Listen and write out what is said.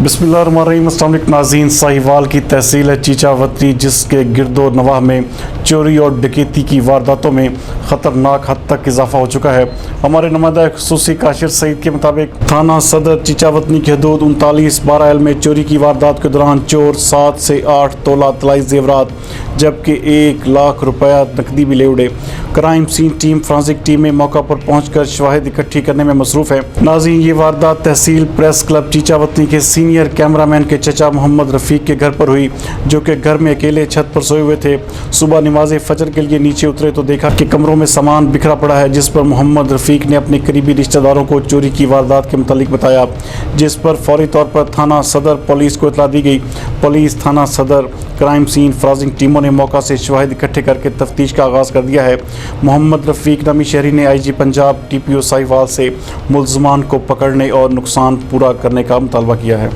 بسم اللہ الرحمن الرحیم۔ السلام علیکم ناظرین، ساہیوال کی تحصیل ہے چیچہ وطنی، جس کے گرد و نواح میں چوری اور ڈکیتی کی وارداتوں میں خطرناک حد تک اضافہ ہو چکا ہے۔ ہمارے نمائندہ خصوصی کاشر سعید کے مطابق تھانہ صدر چیچہ وطنی کی حدود 39/12 میں چوری کی واردات کے دوران چور 7 سے 8 تولہ طلائی زیورات جبکہ 1 لاکھ روپیہ نقدی بھی لے اڑے۔ کرائم سین ٹیم فرانسک ٹیمیں موقع پر پہنچ کر شواہد اکٹھی کرنے میں مصروف ہے۔ ناظرین، یہ واردات تحصیل پریس کلب چیچہ وطنی کے سینئر کیمرامین کے چچا محمد رفیق کے گھر پر ہوئی، جو کہ گھر میں اکیلے چھت پر سوئے ہوئے تھے۔ صبح نماز فجر کے لیے نیچے اترے تو دیکھا کہ کمروں میں سامان بکھرا پڑا ہے، جس پر محمد رفیق نے اپنے قریبی رشتہ داروں کو چوری کی واردات کے متعلق بتایا، جس پر فوری طور پر تھانہ صدر پولیس کو اطلاع دی گئی۔ پولیس، تھانہ صدر، کرائم سین فرانسک ٹیموں نے موقع سے شواہد اکٹھے کر کے تفتیش کا آغاز کر دیا ہے۔ محمد رفیق نامی شہری نے IG پنجاب TPO ساہیوال سے ملزمان کو پکڑنے اور نقصان پورا کرنے کا مطالبہ کیا ہے۔